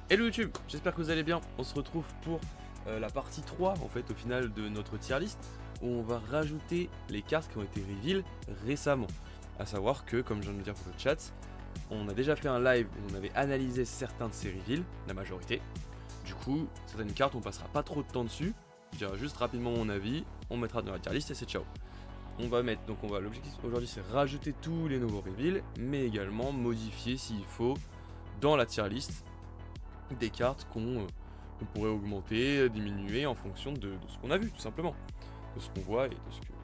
Hello YouTube, j'espère que vous allez bien. On se retrouve pour la partie 3 en fait au final de notre tier list où on va rajouter les cartes qui ont été reveal récemment. A savoir que, comme je viens de le dire pour le chat, on a déjà fait un live où on avait analysé certains de ces reveals, la majorité. Du coup, certaines cartes on passera pas trop de temps dessus. Je dirai juste rapidement mon avis, on mettra dans la tier list et c'est ciao. On va mettre, donc l'objectif aujourd'hui c'est rajouter tous les nouveaux reveals, mais également modifier s'il faut dans la tier list des cartes qu'on pourrait augmenter, diminuer en fonction de ce qu'on a vu tout simplement, de ce qu'on voit et de ce qu'il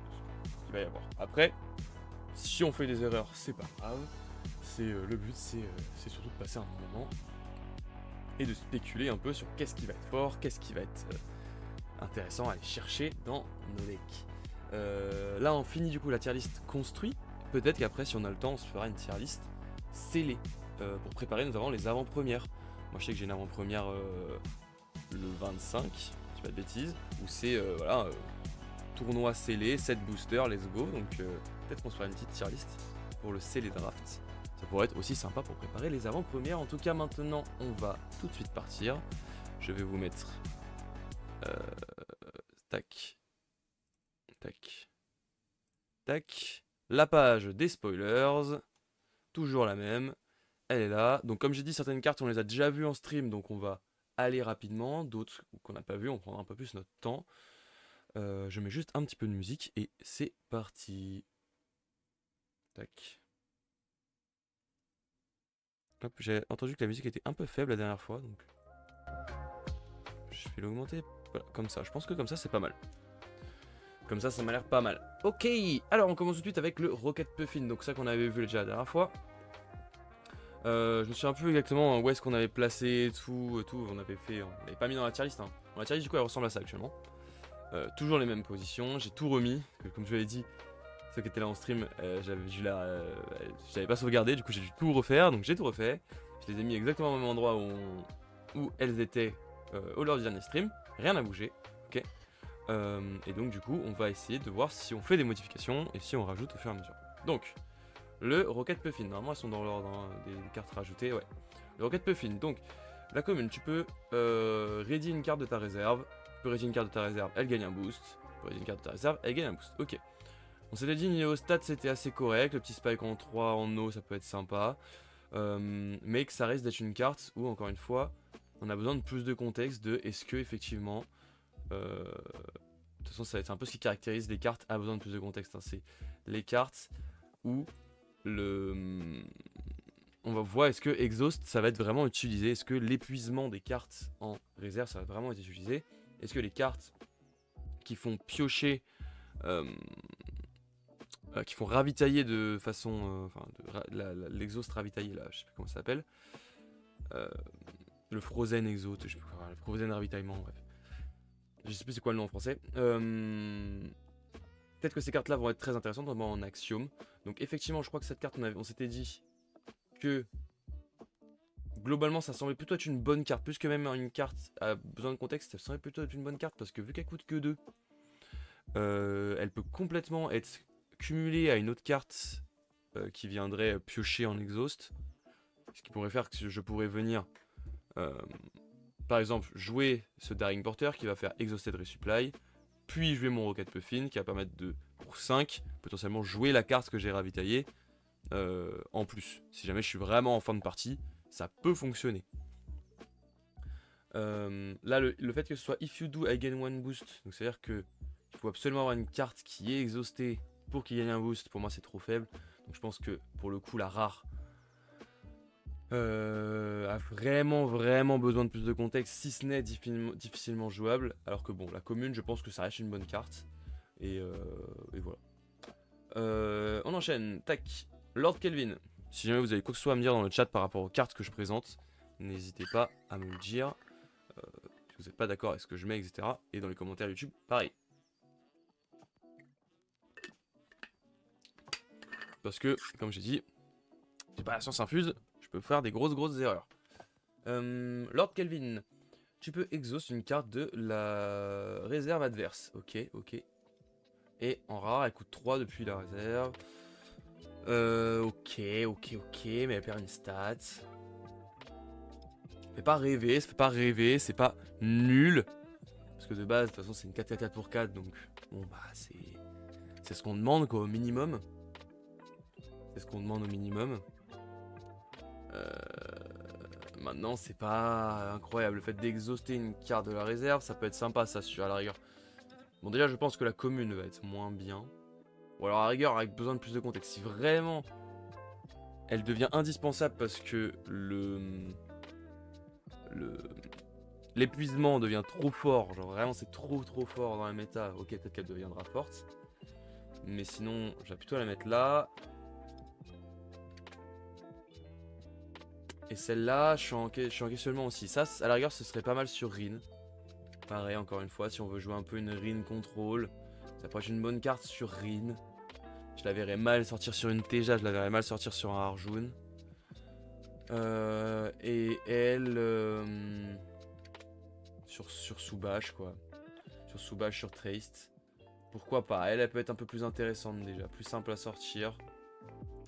va y avoir. Après, si on fait des erreurs, c'est pas grave. Le but, c'est surtout de passer un bon moment et de spéculer un peu sur qu'est-ce qui va être fort, qu'est-ce qui va être intéressant à aller chercher dans nos decks. Là, on finit du coup la tier list construite. Peut-être qu'après, si on a le temps, on se fera une tier list scellée pour préparer notamment les avant-premières. Moi, je sais que j'ai une avant-première le 25, si je dis pas de bêtises, où c'est voilà, tournoi scellé, 7 boosters, let's go. Donc peut-être qu'on se fera une petite tier list pour le scellé draft. Ça pourrait être aussi sympa pour préparer les avant-premières. En tout cas, maintenant, on va tout de suite partir. Je vais vous mettre tac, tac, tac, la page des spoilers, toujours la même. Elle est là. Donc comme j'ai dit, certaines cartes on les a déjà vues en stream, donc on va aller rapidement. D'autres qu'on n'a pas vues, on prendra un peu plus notre temps. Je mets juste un petit peu de musique et c'est parti. Tac. Hop, j'ai entendu que la musique était un peu faible la dernière fois, donc je vais l'augmenter. Voilà, comme ça. Je pense que comme ça c'est pas mal. Comme ça m'a l'air pas mal. Ok, alors on commence tout de suite avec le Rocket Puffin. Donc ça qu'on avait vu déjà la dernière fois. Je me souviens plus exactement où est-ce qu'on avait placé tout, on avait fait, on l'avait pas mis dans la tier list. Hein. Dans la tier list du coup elle ressemble à ça actuellement. Toujours les mêmes positions, j'ai tout remis, comme je l'avais dit, ceux qui étaient là en stream, j'avais pas sauvegardé, du coup j'ai dû tout refaire, donc j'ai tout refait. Je les ai mis exactement au même endroit où elles étaient au leur du dernier stream, rien n'a bougé, ok. Et donc du coup on va essayer de voir si on fait des modifications et si on rajoute au fur et à mesure. Donc, le Rocket Puffin, normalement elles sont dans l'ordre hein, des cartes rajoutées, ouais. Le Rocket Puffin, donc la commune, tu peux ready une carte de ta réserve. Tu peux ready une carte de ta réserve, elle gagne un boost. Tu peux ready une carte de ta réserve, elle gagne un boost. Ok. On s'était dit niveau stats c'était assez correct. Le petit spike en 3 en eau ça peut être sympa. Mais que ça risque d'être une carte où encore une fois on a besoin de plus de contexte de est-ce que effectivement. De toute façon c'est un peu ce qui caractérise les cartes à besoin de plus de contexte. Hein. C'est les cartes où on va voir est-ce que Exhaust ça va être vraiment utilisé, est-ce que l'épuisement des cartes en réserve ça va vraiment être utilisé, est-ce que les cartes qui font piocher, qui font ravitailler de façon, l'exhaust ravitaillé là, je sais plus comment ça s'appelle, le Frozen Exhaust, je sais plus quoi, le Frozen ravitaillement, bref, je sais plus c'est quoi le nom en français. Peut-être que ces cartes là vont être très intéressantes, notamment en Axiom. Donc effectivement je crois que cette carte on s'était dit que globalement ça semblait plutôt être une bonne carte, plus que même une carte à besoin de contexte, ça semblait plutôt être une bonne carte parce que vu qu'elle coûte que 2, elle peut complètement être cumulée à une autre carte qui viendrait piocher en exhaust, ce qui pourrait faire que je pourrais venir par exemple jouer ce Daring Porter qui va faire Exhausted Resupply, puis jouer mon Rocket Puffin qui va permettre de, pour 5, potentiellement jouer la carte que j'ai ravitaillée en plus. Si jamais je suis vraiment en fin de partie, ça peut fonctionner. Là, le fait que ce soit If you do, I gain one boost, donc c'est à dire que il faut absolument avoir une carte qui est exhaustée pour qu'il gagne un boost. Pour moi, c'est trop faible. Donc je pense que pour le coup, la rare a vraiment besoin de plus de contexte, si ce n'est difficilement jouable. Alors que bon, la commune, je pense que ça reste une bonne carte. Et voilà. On enchaîne. Tac. Lord Kelvin. Si jamais vous avez quoi que ce soit à me dire dans le chat par rapport aux cartes que je présente, n'hésitez pas à me le dire. Si vous n'êtes pas d'accord avec ce que je mets, etc. Et dans les commentaires YouTube, pareil. Parce que, comme j'ai dit, j'ai pas la science infuse, je peux faire des grosses erreurs. Lord Kelvin, tu peux exhaust une carte de la réserve adverse. Ok. Et en rare, elle coûte 3 depuis la réserve. Ok, mais elle perd une stat. ça fait pas rêver, c'est pas nul. Parce que de base, de toute façon, c'est une 4-4-4 pour 4, donc bon, bah, c'est ce qu'on demande, quoi, au minimum. C'est ce qu'on demande au minimum. Maintenant, c'est pas incroyable. Le fait d'exhauster une carte de la réserve, ça peut être sympa, ça, à la rigueur. Bon, déjà, je pense que la commune va être moins bien. Ou alors, à la rigueur, avec besoin de plus de contexte. Si vraiment elle devient indispensable parce que l'épuisement devient trop fort, genre vraiment c'est trop fort dans la méta, ok, peut-être qu'elle deviendra forte. Mais sinon, je vais plutôt la mettre là. Et celle-là, je suis en questionnement aussi. Ça, à la rigueur, ce serait pas mal sur Rin. Pareil, encore une fois, si on veut jouer un peu une Rin contrôle, ça pourrait être une bonne carte sur Rin. Je la verrais mal sortir sur une Teja, je la verrais mal sortir sur un Arjun. Et elle... sur Soubash, quoi. Sur Soubash, sur Traced. Pourquoi pas, elle peut être un peu plus intéressante déjà, plus simple à sortir.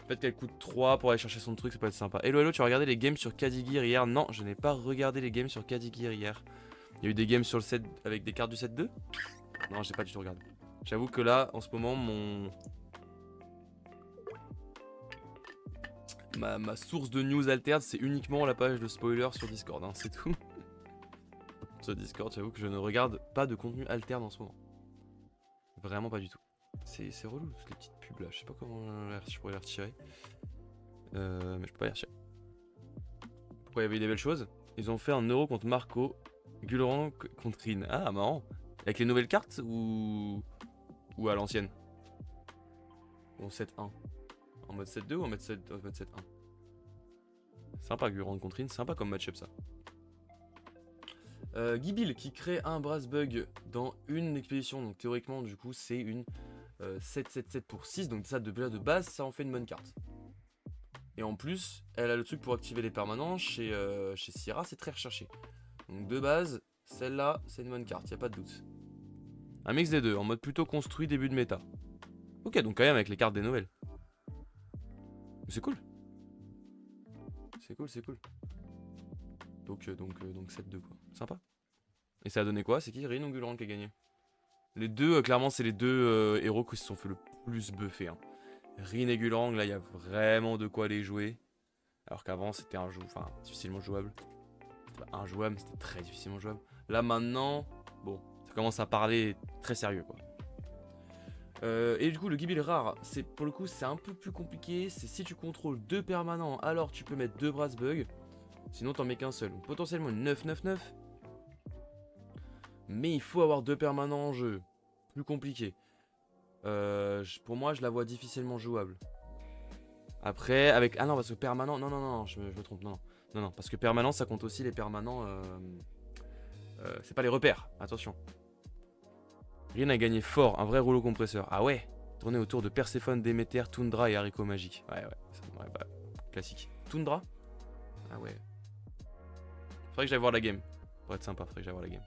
Le fait qu'elle coûte 3 pour aller chercher son truc, ça peut être sympa. Hello, tu as regardé les games sur Kadigir hier? Non, je n'ai pas regardé les games sur Kadigir hier. Il y a eu des games sur le set avec des cartes du set 2? Non, j'ai pas du tout regardé. J'avoue que là, en ce moment, ma source de news altered, c'est uniquement la page de spoiler sur Discord, hein, c'est tout. Sur Discord, j'avoue que je ne regarde pas de contenu alterne en ce moment. Vraiment pas du tout. C'est relou, toutes les petites pubs là. Je sais pas comment je pourrais les retirer. Mais je peux pas les retirer. Pourquoi il y avait eu des belles choses? Ils ont fait un euro contre Marco, Gulrang contre Rin. Ah, marrant. Avec les nouvelles cartes ou à l'ancienne? Ou en 7-1? En mode 7-2 ou en mode 7-1? Sympa, Gulrang contre Rin. Sympa comme match-up ça. Gibil qui crée un Brass Bug dans une expédition. Donc théoriquement, du coup, c'est une 7-7-7 pour 6. Donc ça, de base, ça en fait une bonne carte. Et en plus, elle a le truc pour activer les permanents. Chez Sierra, c'est très recherché. Donc de base, celle-là, c'est une bonne carte, y a pas de doute. Un mix des deux, en mode plutôt construit début de méta. Ok, donc quand même avec les cartes des nouvelles. C'est cool. C'est cool. Donc 7-2 quoi. Sympa. Et ça a donné quoi? C'est qui? Rin ou Gulrang qui a gagné? Les deux, clairement, c'est les deux héros qui se sont fait le plus buffer. Hein. Rin et Gulrang, là, il y a vraiment de quoi les jouer. Alors qu'avant, c'était difficilement jouable. C'était pas injouable, c'était très difficilement jouable. Là, maintenant, bon, ça commence à parler très sérieux, quoi. Et du coup, le Gibil rare, pour le coup, c'est un peu plus compliqué. C'est si tu contrôles 2 permanents, alors tu peux mettre 2 Brass Bug. Sinon, t'en mets qu'un seul. Donc, potentiellement une 9-9-9. Mais il faut avoir 2 permanents en jeu. Plus compliqué. Pour moi, je la vois difficilement jouable. Après, avec... Ah non, parce que permanent... Non, je me trompe. Non, parce que permanent, ça compte aussi les permanents... c'est pas les repères, attention. Rin a gagné fort, un vrai rouleau compresseur. Ah ouais, tourné autour de Perséphone, Déméter, Toundra et Haricot Magique. Ouais, classique. Toundra? Ah ouais. Faudrait que j'aille voir la game. Pour être sympa, faudrait que j'aille voir la game.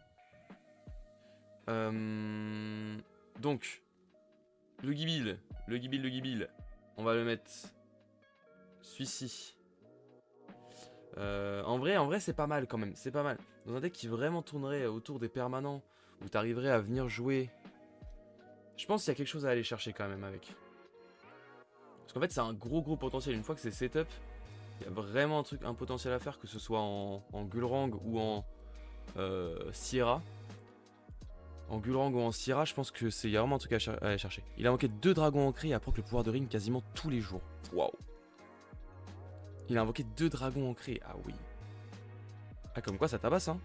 Donc, le Gibil. On va le mettre... Celui-ci. En vrai, c'est pas mal quand même. C'est pas mal. Dans un deck qui vraiment tournerait autour des permanents, où t'arriverais à venir jouer... Je pense qu'il y a quelque chose à aller chercher quand même avec. Parce qu'en fait, c'est un gros potentiel. Une fois que c'est setup, il y a vraiment un potentiel à faire, que ce soit en Gulrang ou en Sierra. En Gulrang ou en Sierra, je pense que il y a vraiment un truc à aller chercher. Il a manqué 2 dragons ancrés et apporte le pouvoir de Rin quasiment tous les jours. Waouh. Il a invoqué 2 dragons ancrés. Ah oui. Ah, comme quoi ça tabasse, hein.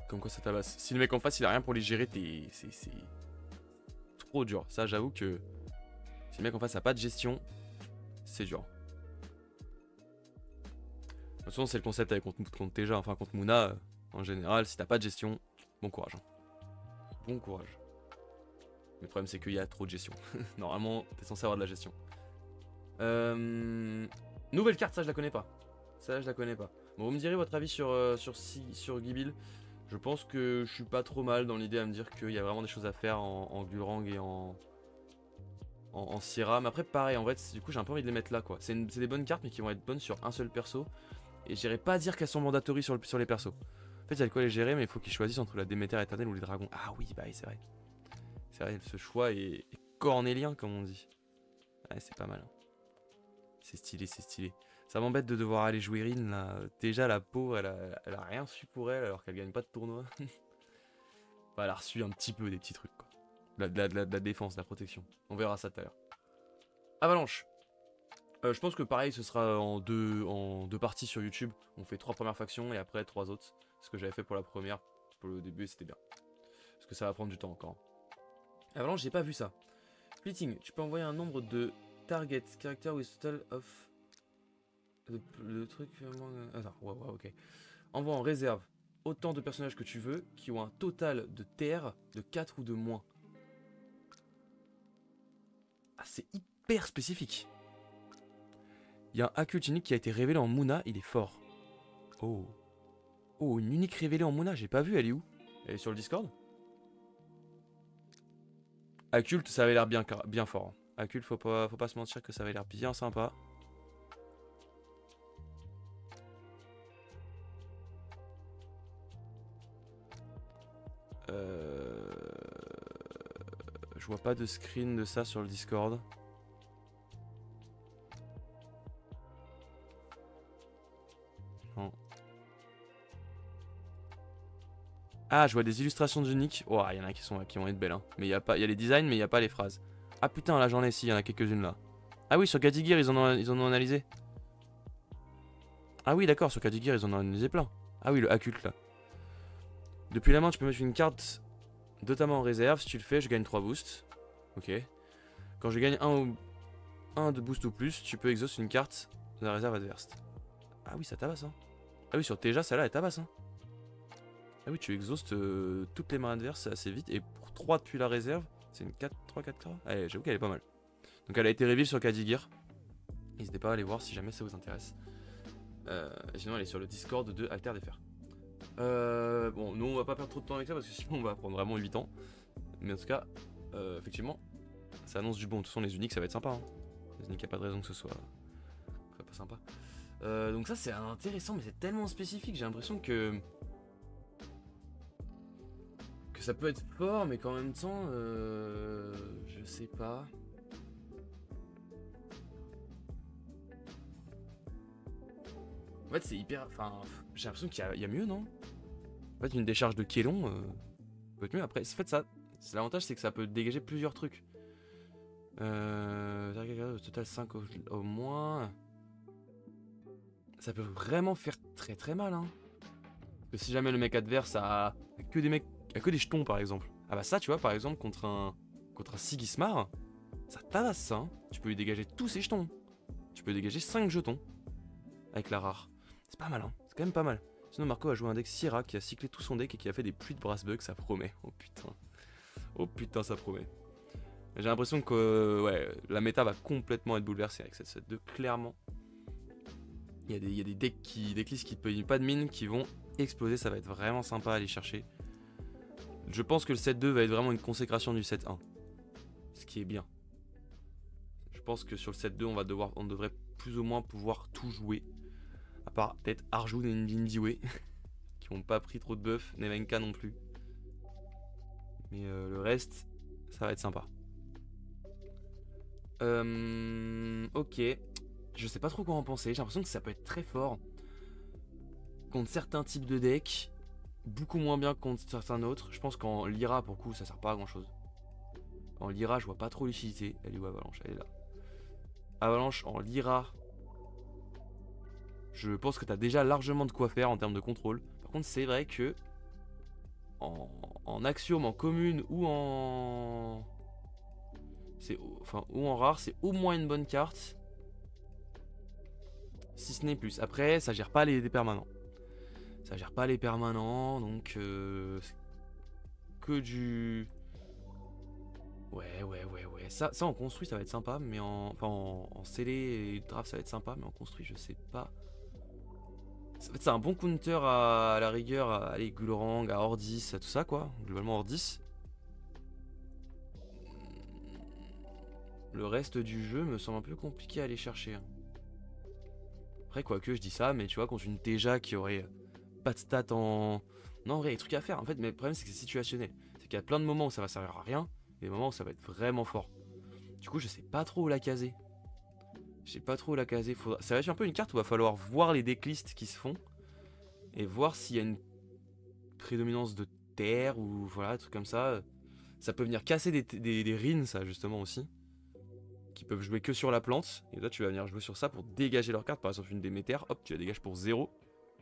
Comme quoi ça tabasse. Si le mec en face il a rien pour les gérer, c'est trop dur. Ça, j'avoue que si le mec en face a pas de gestion, c'est dur. De toute façon, c'est le concept avec contre Teja, enfin contre Mouna. En général, si t'as pas de gestion, bon courage. Bon courage. Mais le problème, c'est qu'il y a trop de gestion. Normalement, t'es censé avoir de la gestion. Nouvelle carte, ça je la connais pas. Bon, vous me direz votre avis sur Gibil. Je pense que je suis pas trop mal dans l'idée à me dire qu'il y a vraiment des choses à faire en Gulrang et en Sierra. Mais après, pareil, en vrai, du coup, j'ai un peu envie de les mettre là, quoi. C'est des bonnes cartes, mais qui vont être bonnes sur un seul perso. Et j'irai pas dire qu'elles sont mandatory sur les persos. En fait, il y a de quoi les gérer, mais il faut qu'ils choisissent entre la Déméter éternelle ou les dragons. Ah oui, bah oui, c'est vrai. C'est vrai, ce choix est cornélien, comme on dit. Ouais, c'est pas mal. Hein. C'est stylé, c'est stylé. Ça m'embête de devoir aller jouer Rin, là. Déjà, la pauvre, elle a rien su pour elle, alors qu'elle gagne pas de tournoi. Enfin, elle a reçu un petit peu des petits trucs, quoi. De la défense, de la protection. On verra ça tout à l'heure. Avalanche. Je pense que pareil, ce sera en deux parties sur YouTube. On fait 3 premières factions et après 3 autres. Ce que j'avais fait pour la première, pour le début, c'était bien. Parce que ça va prendre du temps encore. Avalanche, j'ai pas vu ça. Splitting, tu peux envoyer un nombre de targets, character with total of... Le truc... Attends, ouais, ok. Envoie en réserve autant de personnages que tu veux qui ont un total de TR de 4 ou de moins. Ah, c'est hyper spécifique. Il y a un Hakult unique qui a été révélé en Muna, il est fort. Oh. Oh, une unique révélée en Muna, j'ai pas vu, elle est où? Elle est sur le Discord? Hakult, ça avait l'air bien fort. Hakult, faut pas se mentir que ça avait l'air bien sympa. Je vois pas de screen de ça sur le Discord. Non. Ah, je vois des illustrations d'unique. Oh, il y en a qui vont être belles. Hein. Mais il y a les designs, mais il n'y a pas les phrases. Ah putain, là j'en ai ici, il y en a quelques-unes là. Ah oui, sur Gadigir, ils en ont analysé. Ah oui, d'accord, sur Gadigir, ils en ont analysé plein. Ah oui, le Hakult là. Depuis la main, tu peux mettre une carte de ta main en réserve. Si tu le fais, je gagne 3 boosts. Ok. Quand je gagne un de boost ou plus, tu peux exaucer une carte de la réserve adverse. Ah oui, ça tabasse. Hein. Ah oui, sur Teja, celle-là, elle tabasse. Hein. Ah oui, tu exhaustes toutes les mains adverses assez vite. Et pour 3 depuis la réserve, c'est une 3-4 cartes. Allez, j'avoue qu'elle est pas mal. Donc elle a été reveal sur Kadigir. N'hésitez pas à aller voir si jamais ça vous intéresse. Sinon, elle est sur le Discord de AlterDFR. Bon, nous on va pas perdre trop de temps avec ça parce que sinon on va prendre vraiment 8 ans. Mais en tout cas, effectivement, ça annonce du bon. De toute façon, les uniques ça va être sympa. Hein. Les uniques, y a pas de raison que ce soit pas sympa. Donc, ça c'est intéressant, mais c'est tellement spécifique. J'ai l'impression que ça peut être fort, mais qu'en même temps, je sais pas. En fait, c'est hyper. Enfin, j'ai l'impression qu'il y a mieux, non? En fait, une décharge de Kélon peut être mieux. Après, en fait, ça, l'avantage, c'est que ça peut dégager plusieurs trucs. Total 5 au moins. Ça peut vraiment faire très très mal, hein. Parce que si jamais le mec adverse a que des jetons, par exemple. Ah bah ça, tu vois, par exemple, contre un Sigismar, ça tabasse ça. Hein. Tu peux lui dégager tous ses jetons. Tu peux dégager 5 jetons avec la rare. C'est pas mal, hein. C'est quand même pas mal. Sinon, Marco a joué un deck Sierra qui a cyclé tout son deck et qui a fait des pluies de Brassbug, ça promet. Oh putain. Oh putain, ça promet. J'ai l'impression que ouais, la méta va complètement être bouleversée avec cette set 2, clairement. Il y a des decklists qui ne payent pas de mine qui vont exploser, ça va être vraiment sympa à aller chercher. Je pense que le set 2 va être vraiment une consécration du set 1. Ce qui est bien. Je pense que sur le set 2, on devrait plus ou moins pouvoir tout jouer. À part peut-être Arjun et Ndindiwe, qui n'ont pas pris trop de buff, Nevenka non plus. Mais le reste, ça va être sympa. Ok. Je sais pas trop quoi en penser. J'ai l'impression que ça peut être très fort contre certains types de decks. Beaucoup moins bien que contre certains autres. Je pense qu'en Lyra, pour le coup, ça sert pas à grand chose. En Lyra, je vois pas trop l'utilité. Elle est où Avalanche? Elle est là. Avalanche en Lyra. Je pense que t'as déjà largement de quoi faire en termes de contrôle. Par contre, c'est vrai que en Axiome, en commune ou en rare, c'est au moins une bonne carte. Si ce n'est plus. Après, ça gère pas les permanents. Ça gère pas les permanents, donc c'est que du. Ouais. Ça en construit, ça va être sympa, mais en scellé et draft, ça va être sympa, mais en construit, je sais pas. En fait, c'est un bon counter à la rigueur, à aller Gulrang, à Ordis, à tout ça, quoi. Globalement, Ordis. Le reste du jeu me semble un peu compliqué à aller chercher. Hein. Après, quoique, je dis ça, mais tu vois, contre une Teja qui aurait pas de stats en... Non, en vrai, il y a des trucs à faire. En fait, mais le problème, c'est que c'est situationnel. C'est qu'il y a plein de moments où ça va servir à rien, et des moments où ça va être vraiment fort. Du coup, je sais pas trop où la caser. Je sais pas trop où la caser. Ça va être un peu une carte où il va falloir voir les decklists qui se font, et voir s'il y a une prédominance de terre, ou voilà, un truc comme ça. Ça peut venir casser des rines, ça, justement, aussi. Qui peuvent jouer que sur la plante. Et là, tu vas venir jouer sur ça pour dégager leur carte. Par exemple, une Déméter, hop, tu la dégages pour 0.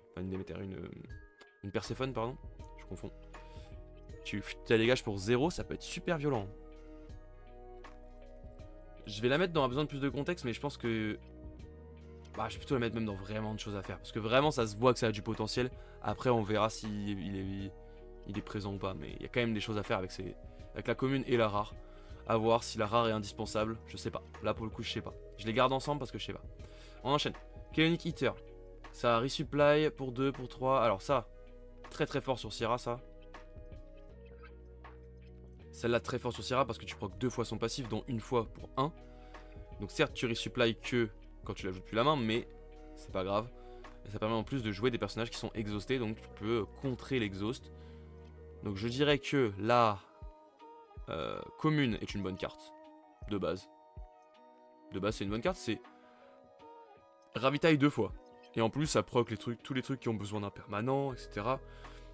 Enfin, une Déméter, une Perséphone, pardon. Je confonds. Tu la dégages pour 0, ça peut être super violent. Je vais la mettre dans un besoin de plus de contexte, mais je pense que... Bah, je vais plutôt la mettre même dans vraiment de choses à faire. Parce que vraiment, ça se voit que ça a du potentiel. Après, on verra s'il est présent ou pas. Mais il y a quand même des choses à faire avec la commune et la rare. À voir si la rare est indispensable, je sais pas. Là pour le coup je sais pas. Je les garde ensemble parce que je sais pas. On enchaîne. Chaotic Eater. Ça resupply pour 2, pour 3. Alors ça, très très fort sur Syrah ça. Celle-là très fort sur Syrah parce que tu procs 2 fois son passif, dont une fois pour 1. Donc certes tu resupply que quand tu l'ajoutes plus la main, mais c'est pas grave. Et ça permet en plus de jouer des personnages qui sont exhaustés, donc tu peux contrer l'exhaust. Donc je dirais que là... commune est une bonne carte, de base. De base, c'est une bonne carte, c'est ravitaille 2 fois. Et en plus, ça proc tous les trucs qui ont besoin d'un permanent, etc.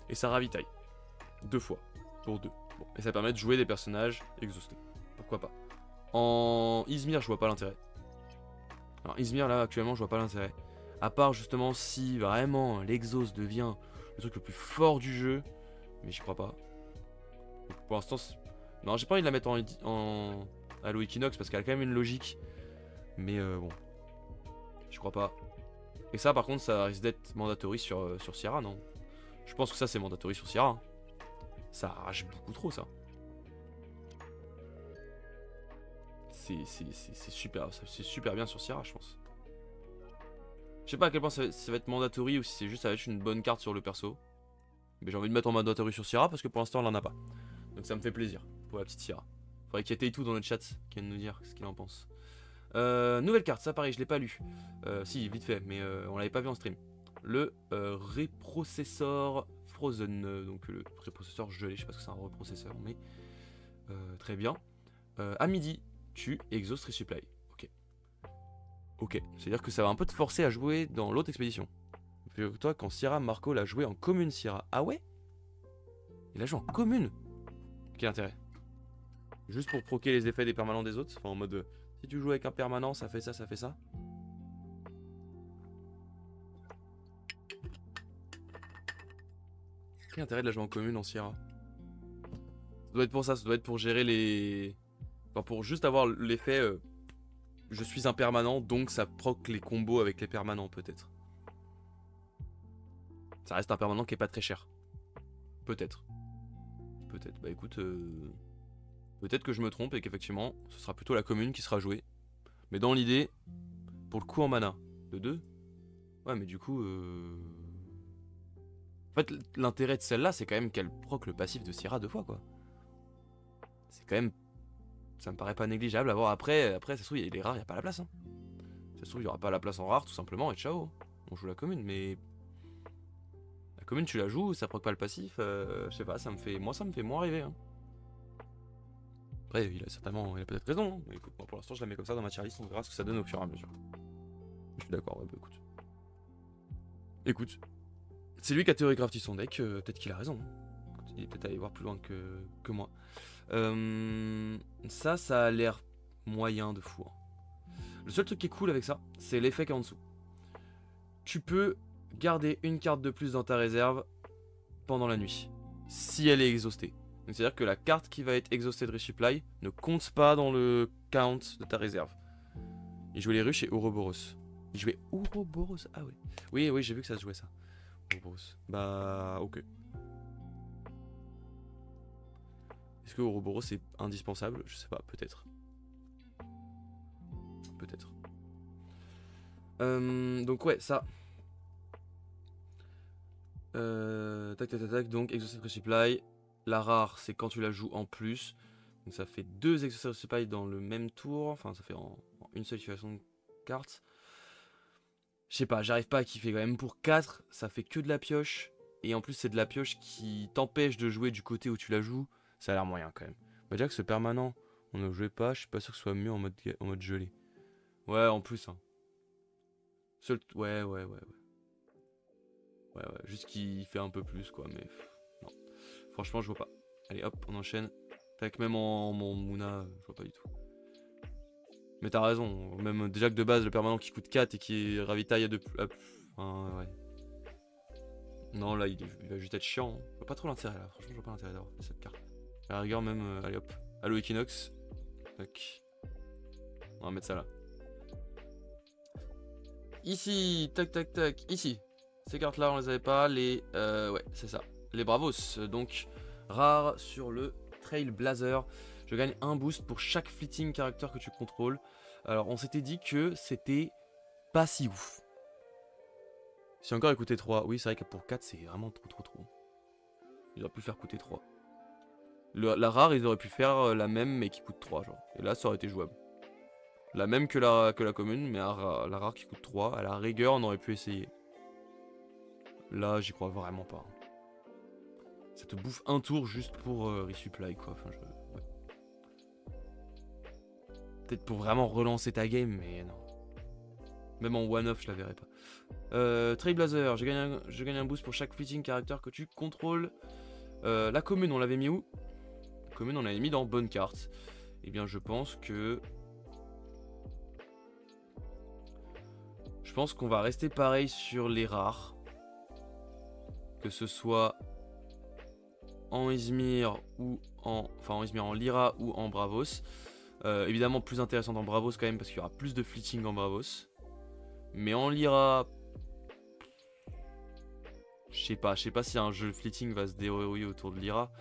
Et ça ravitaille 2 fois, pour 2. Bon. Et ça permet de jouer des personnages exhaustés. Pourquoi pas. En Izmir, je vois pas l'intérêt. Alors Izmir, là, actuellement, je vois pas l'intérêt. À part, justement, si vraiment l'exhaust devient le truc le plus fort du jeu. Mais j'y crois pas. Donc, pour l'instant, non, j'ai pas envie de la mettre en Halo Equinox parce qu'elle a quand même une logique. Mais bon, je crois pas. Et ça, par contre, ça risque d'être mandatory sur Sierra, non? Je pense que ça, c'est mandatory sur Sierra. Hein. Ça arrache beaucoup trop, ça. C'est super bien sur Sierra, je pense. Je sais pas à quel point ça va être mandatory ou si c'est juste ça va être une bonne carte sur le perso. Mais j'ai envie de mettre en mandatory sur Sierra parce que pour l'instant, elle en a pas. Donc ça me fait plaisir pour la petite Sierra. Faudrait qu'il y ait tout dans le chat qui vienne nous dire ce qu'il en pense. Nouvelle carte, ça pareil, je l'ai pas lu. Si, vite fait, mais on l'avait pas vu en stream. Le reprocessor Frozen, donc le reprocesseur gelé, je sais pas ce que c'est un reprocesseur, mais très bien. À midi, tu exhaustes resupply. Ok. Ok, c'est-à-dire que ça va un peu te forcer à jouer dans l'autre expédition. Toi, quand Sierra Marco l'a joué en commune Sierra. Ah ouais? Il a joué en commune? Quel intérêt? Juste pour proquer les effets des permanents des autres? Enfin, en mode, si tu joues avec un permanent, ça fait ça, ça fait ça. Quel intérêt de la jouer en commune en Sierra? Ça doit être pour ça, ça doit être pour gérer les... Enfin, pour juste avoir l'effet... je suis un permanent, donc ça proc les combos avec les permanents, peut-être. Ça reste un permanent qui est pas très cher. Peut-être. Peut-être. Bah écoute... peut-être que je me trompe et qu'effectivement, ce sera plutôt la commune qui sera jouée. Mais dans l'idée, pour le coup en mana, de 2. Ouais, mais du coup... En fait, l'intérêt de celle-là, c'est quand même qu'elle proc le passif de Syrah 2 fois, quoi. C'est quand même... Ça me paraît pas négligeable à voir. Après ça se trouve, il y a les rares, il n'y a pas la place. Hein. Ça se trouve, il n'y aura pas la place en rare, tout simplement, et ciao. On joue la commune, mais... La commune, tu la joues, ça proc pas le passif. Je sais pas, ça me fait moins rêver. Hein. Après, il a peut-être raison. Hein. Mais écoute, moi, pour l'instant, je la mets comme ça dans ma tier list, on verra ce que ça donne au fur et à mesure. Je suis d'accord, ouais, bah écoute. Écoute. C'est lui qui a théorie son deck, peut-être qu'il a raison. Il est peut-être allé voir plus loin que moi. Ça a l'air moyen de fou. Hein. Le seul truc qui est cool avec ça, c'est l'effet qui est en dessous. Tu peux garder une carte de plus dans ta réserve pendant la nuit, si elle est exhaustée. C'est-à-dire que la carte qui va être exhaustée de resupply ne compte pas dans le count de ta réserve. Il jouait les ruches et Ouroboros. Il jouait Ouroboros? Ah ouais. Oui, j'ai vu que ça se jouait ça. Ouroboros. Bah, ok. Est-ce que Ouroboros est indispensable? Je sais pas, peut-être. Peut-être. Donc ouais, ça. Tac, donc Exhausted Resupply. La rare, c'est quand tu la joues en plus. Donc ça fait 2 Exhausted Resupply dans le même tour. Enfin, ça fait en une seule situation de carte. Je sais pas, j'arrive pas à kiffer quand même. Pour 4, ça fait que de la pioche. Et en plus, c'est de la pioche qui t'empêche de jouer du côté où tu la joues. Ça a l'air moyen quand même. Bah, déjà que ce permanent, on ne jouait pas. Je suis pas sûr que ce soit mieux en mode gelé. Ouais, en plus. Hein. Ouais. Ouais. Juste qu'il fait un peu plus, quoi. Mais non. Franchement, je vois pas. Allez, hop, on enchaîne. Tac, même en Mouna, je vois pas du tout. Mais t'as raison. Même déjà que de base, le permanent qui coûte 4 et qui ravitaille à 2. Enfin, ouais. Non, là, il va juste être chiant. Je vois pas trop l'intérêt, là. Franchement, je vois pas l'intérêt d'avoir fait cette carte. À la rigueur, même. Allez, hop. Allo Equinox. Tac. On va mettre ça là. Ici, tac. Ici. Ces cartes-là, on les avait pas. Ouais, c'est ça. Les Bravos. Donc, rare sur le Trailblazer. Je gagne un boost pour chaque fleeting character que tu contrôles. Alors, on s'était dit que c'était pas si ouf. Si encore il coûtait 3. Oui, c'est vrai que pour 4, c'est vraiment trop. Ils auraient pu faire coûter 3. La rare, ils auraient pu faire la même, mais qui coûte 3, genre. Et là, ça aurait été jouable. La même que la commune, mais la rare qui coûte 3. À la rigueur, on aurait pu essayer. Là, j'y crois vraiment pas. Ça te bouffe un tour juste pour resupply, quoi. Enfin, ouais. Peut-être pour vraiment relancer ta game, mais non. Même en one-off, je la verrais pas. Trailblazer, je gagne un boost pour chaque fleeting character que tu contrôles. La commune, on l'avait mis où? La commune, on l'avait mis dans bonne carte. Eh bien, je pense que... Je pense qu'on va rester pareil sur les rares. Que ce soit en Izmir ou en... Enfin, en Izmir, en Lyra ou en Bravos. Évidemment, plus intéressant en Bravos quand même, parce qu'il y aura plus de fleeting en Bravos. Mais en Lyra... Je sais pas si un jeu fleeting va se dérouler autour de Lyra.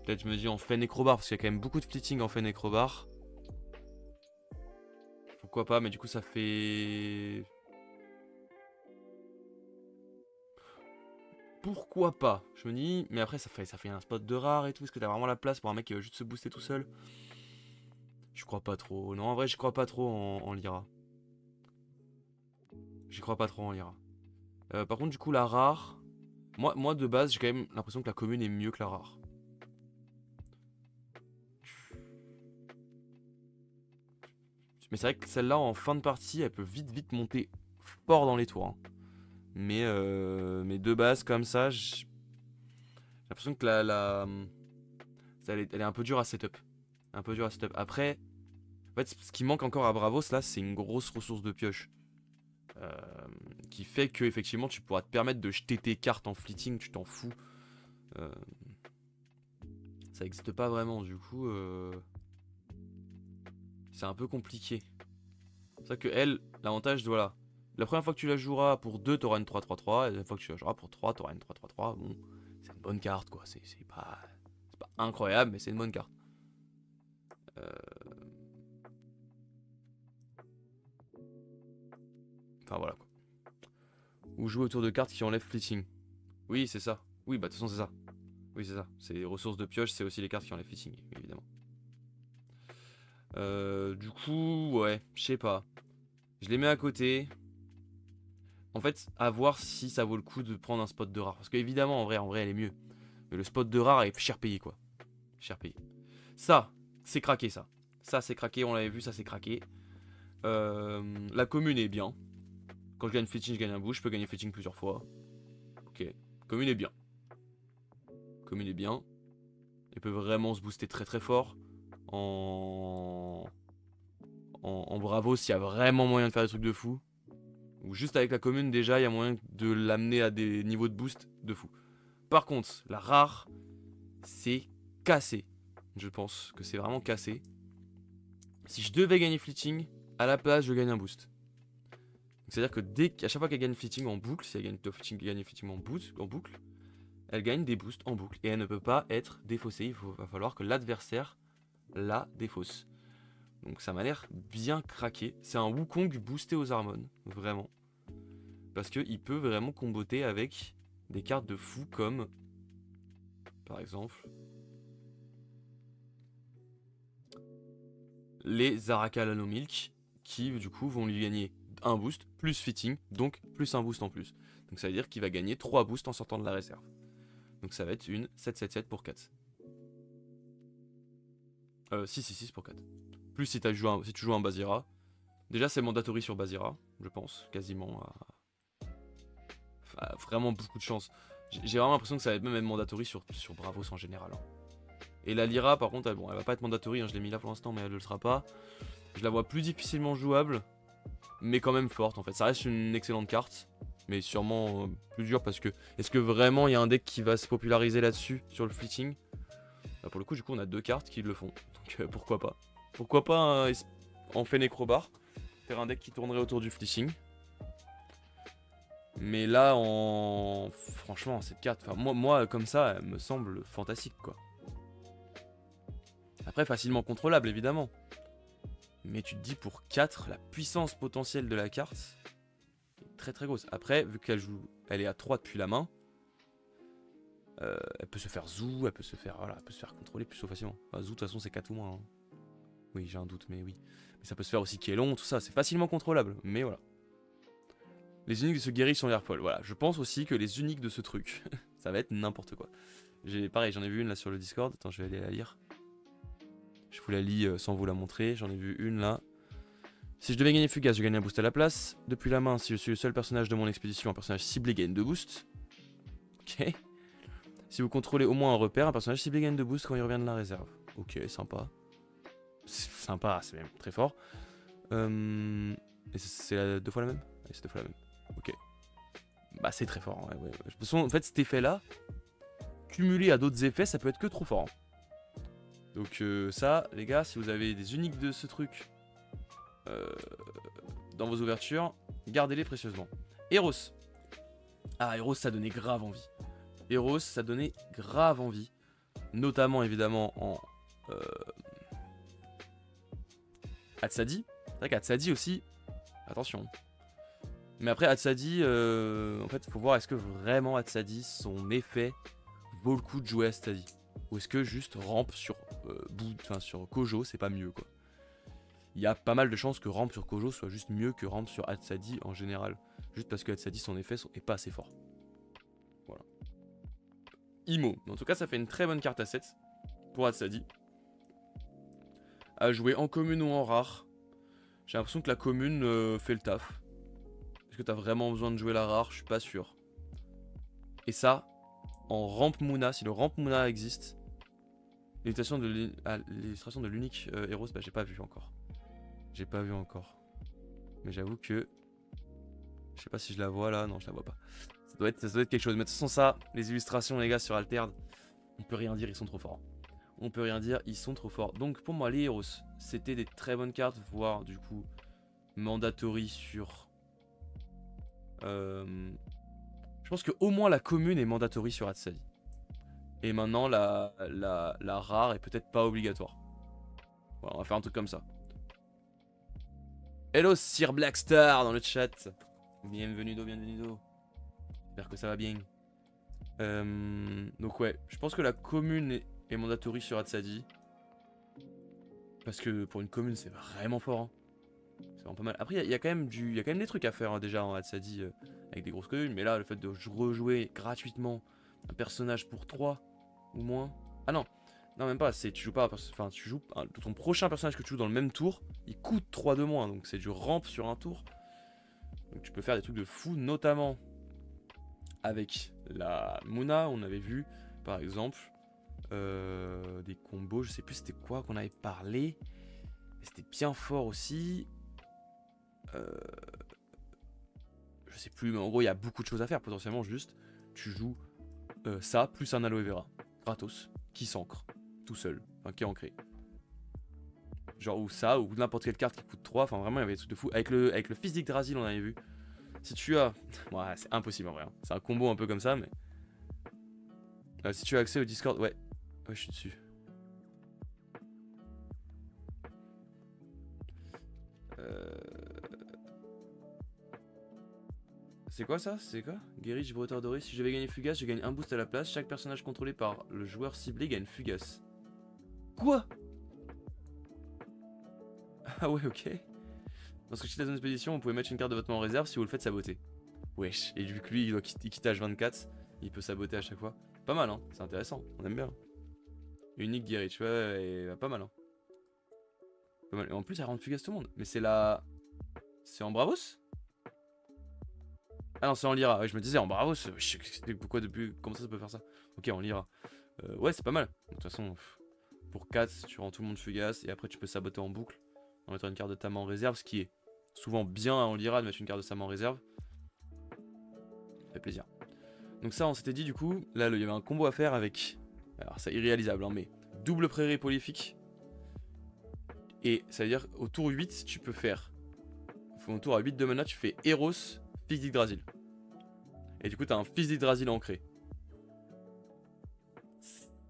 Peut-être je me dis en Fenecrobar, parce qu'il y a quand même beaucoup de fleeting en Fenecrobar. Pourquoi pas, mais du coup ça fait... Pourquoi pas? Je me dis, mais après ça fait un spot de rare et tout. Est-ce que t'as vraiment la place pour un mec qui va juste se booster tout seul? Je crois pas trop. Non, en vrai, je crois pas trop en Lyra. J'y crois pas trop en Lyra. Par contre, du coup, la rare... Moi de base, j'ai quand même l'impression que la commune est mieux que la rare. Mais c'est vrai que celle-là, en fin de partie, elle peut vite monter fort dans les tours. Hein. Mais de base, comme ça, j'ai l'impression que elle est un peu dure à setup. Après, en fait, ce qui manque encore à Bravos, là, c'est une grosse ressource de pioche. Qui fait que, effectivement, tu pourras te permettre de jeter tes cartes en fleeting, tu t'en fous. Ça n'existe pas vraiment, du coup... C'est un peu compliqué. C'est ça que elle, l'avantage, voilà. La première fois que tu la joueras pour 2, t'auras une 3-3-3. Et la deuxième fois que tu la joueras pour 3, t'auras une 3-3-3. Bon, c'est une bonne carte, quoi. C'est pas incroyable, mais c'est une bonne carte. Enfin, voilà, quoi. Ou jouer autour de cartes qui enlèvent fleeting. Oui, c'est ça. Oui, bah de toute façon, c'est ça. Oui, c'est ça. C'est les ressources de pioche, c'est aussi les cartes qui enlèvent fleeting, évidemment. Du coup, ouais, je sais pas. Je les mets à côté. En fait, à voir si ça vaut le coup de prendre un spot de rare. Parce qu'évidemment, en vrai, elle est mieux. Mais le spot de rare est cher payé, quoi. Cher payé. Ça, c'est craqué, ça. Ça, c'est craqué, on l'avait vu, ça, c'est craqué. La commune est bien. Quand je gagne fetching, je gagne un boost. Je peux gagner fetching plusieurs fois. Ok. Commune est bien. Commune est bien. Elle peut vraiment se booster très fort. En bravo, s'il y a vraiment moyen de faire des trucs de fou. Ou juste avec la commune, déjà, il y a moyen de l'amener à des niveaux de boost de fou. Par contre, la rare, c'est cassé. Je pense que c'est vraiment cassé. Si je devais gagner fleeting, à la place, je gagne un boost. C'est-à-dire que à chaque fois qu'elle gagne fleeting en boucle, si elle gagne fleeting en boucle, elle gagne des boosts en boucle. Et elle ne peut pas être défaussée. Va falloir que l'adversaire la défausse. Donc ça m'a l'air bien craqué. C'est un Wukong boosté aux harmones, vraiment. Parce qu'il peut vraiment comboter avec des cartes de fou comme, par exemple, les Zaraka Milk, qui du coup vont lui gagner un boost, plus fitting, donc plus un boost en plus. Donc ça veut dire qu'il va gagner 3 boosts en sortant de la réserve. Donc ça va être une 7-7-7 pour 4. 6-6-6 pour 4. Plus si, si tu joues un Basira. Déjà c'est mandatory sur Basira, je pense, quasiment. Enfin, vraiment beaucoup de chance. J'ai vraiment l'impression que ça va être même mandatory sur Bravos en général. Hein. Et la Lyra par contre, bon, elle va pas être mandatory, hein, je l'ai mis là pour l'instant mais elle ne le sera pas. Je la vois plus difficilement jouable, mais quand même forte en fait. Ça reste une excellente carte, mais sûrement plus dure parce que... Est-ce que vraiment il y a un deck qui va se populariser là-dessus, sur le fleeting? Bah, pour le coup, du coup, on a 2 cartes qui le font, donc pourquoi pas. Pourquoi pas en fait Necrobar, faire un deck qui tournerait autour du fleeting. Mais là, franchement, cette carte, moi comme ça, elle me semble fantastique quoi. Après, facilement contrôlable évidemment. Mais tu te dis pour 4, la puissance potentielle de la carte est très très grosse. Après, vu qu'elle elle est à 3 depuis la main, elle peut se faire zoo, elle peut se faire, voilà, elle peut se faire contrôler plus facilement. Enfin, zoo de toute façon c'est 4 ou moins. Hein. Oui, j'ai un doute, mais oui. Mais ça peut se faire aussi Kélon, tout ça, c'est facilement contrôlable. Mais voilà. Les uniques de ce guéri sont Airpol. Voilà, je pense aussi que les uniques de ce truc, ça va être n'importe quoi. Pareil, j'en ai vu une là sur le Discord. Attends, je vais aller la lire. Je vous la lis sans vous la montrer. J'en ai vu une là. Si je devais gagner Fugace, je gagne un boost à la place. Depuis la main, si je suis le seul personnage de mon expédition, un personnage ciblé gagne 2 boosts. Ok. Si vous contrôlez au moins un repère, un personnage ciblé gagne 2 boosts quand il revient de la réserve. Ok, sympa. C'est sympa, c'est même très fort. Et c'est 2 fois la même? Ouais, c'est 2 fois la même. Ok. Bah c'est très fort. Ouais. De toute façon, en fait, cet effet-là, cumulé à d'autres effets, ça peut être que trop fort. Hein. Donc ça, les gars, si vous avez des uniques de ce truc dans vos ouvertures, gardez-les précieusement. Eros. Ah, Eros, ça donnait grave envie. Eros, ça donnait grave envie. Notamment, évidemment, en Hatsadi. C'est vrai qu'Hatsadi aussi, attention. Mais après, Hatsadi, en fait, il faut voir est-ce que vraiment Hatsadi, son effet, vaut le coup de jouer Hatsadi. Ou est-ce que juste rampe sur, sur Kojo, c'est pas mieux, quoi. Il y a pas mal de chances que rampe sur Kojo soit juste mieux que rampe sur Hatsadi en général. Juste parce que Hatsadi, son effet est pas assez fort. Voilà. Imo. En tout cas, ça fait une très bonne carte à 7 pour Hatsadi. À jouer en commune ou en rare. J'ai l'impression que la commune fait le taf. Est-ce que t'as vraiment besoin de jouer la rare? Je suis pas sûr. Et ça, en rampe Muna, si le rampe Muna existe, l'illustration de l'unique Eros, bah j'ai pas vu encore. J'ai pas vu encore. Mais j'avoue que... Je sais pas si je la vois là, non je la vois pas. Ça doit être quelque chose. Mais de toute façon ça, les illustrations les gars sur Altered, on peut rien dire, ils sont trop forts. On peut rien dire, ils sont trop forts. Donc pour moi les Eros, c'était des très bonnes cartes, voire du coup mandatory sur... Je pense qu'au moins la commune est mandatory sur Hatsadi. Et maintenant la rare est peut-être pas obligatoire. Voilà, on va faire un truc comme ça. Hello Sir Blackstar dans le chat. Bienvenido. J'espère que ça va bien. Donc ouais, je pense que la commune est mandatory sur Hatsadi. Parce que pour une commune c'est vraiment fort. Hein. C'est vraiment pas mal. Après il y a quand même des trucs à faire hein, déjà en Hatsadi avec des grosses communes. Mais là le fait de rejouer gratuitement un personnage pour 3 ou moins. Ah non, même pas, tu joues pas, enfin tu joues ton prochain personnage que tu joues dans le même tour, il coûte 3 de moins, donc c'est du ramp sur un tour. Donc tu peux faire des trucs de fou, notamment avec la Muna, on avait vu par exemple des combos, je sais plus c'était quoi qu'on avait parlé, mais c'était bien fort aussi. Je sais plus, mais en gros il y a beaucoup de choses à faire, potentiellement juste tu joues ça plus un aloe vera, gratos, qui s'ancre, tout seul, enfin qui est ancré. Genre ou ça, ou n'importe quelle carte qui coûte 3, enfin vraiment il y avait des trucs de fou. Avec le fils d'Yggdrasil on avait vu. Si tu as... Ouais c'est impossible en vrai, hein. C'est un combo un peu comme ça mais... si tu as accès au Discord, ouais je suis dessus. C'est quoi ça? C'est quoi? Guéri, Gibraltar doré. Si je vais gagner Fugace, je gagne un boost à la place. Chaque personnage contrôlé par le joueur ciblé gagne Fugace. Quoi? Ah ouais, ok. Lorsque je quitte la zone d'expédition, vous pouvez mettre une carte de votre main en réserve. Si vous le faites, sabotez. Wesh. Et vu que lui, il quitte H24, il peut saboter à chaque fois. Pas mal, hein. C'est intéressant. On aime bien. Unique Guéry, tu vois, et pas mal, hein. Pas mal. Et en plus, elle rend fugace tout le monde. Mais c'est la. C'est en Bravos? Ah non, c'est en Lyra. Ouais, je me disais en Bravos. Pourquoi depuis. Comment ça peut faire ça? Ok, en Lyra. Ouais, c'est pas mal. De toute façon, pour 4, tu rends tout le monde fugace. Et après, tu peux saboter en boucle. En mettant une carte de ta main en réserve. Ce qui est souvent bien en Lyra de mettre une carte de sa main en réserve. Ça fait plaisir. Donc, ça, on s'était dit du coup. Là, il y avait un combo à faire avec. Alors, c'est irréalisable, hein, mais double prairie prolifique. Et ça veut dire au tour 8, tu peux faire. Au tour à 8 de mana, tu fais Eros, Fils d'Yggdrasil. Et du coup, t'as un Fils d'Yggdrasil ancré.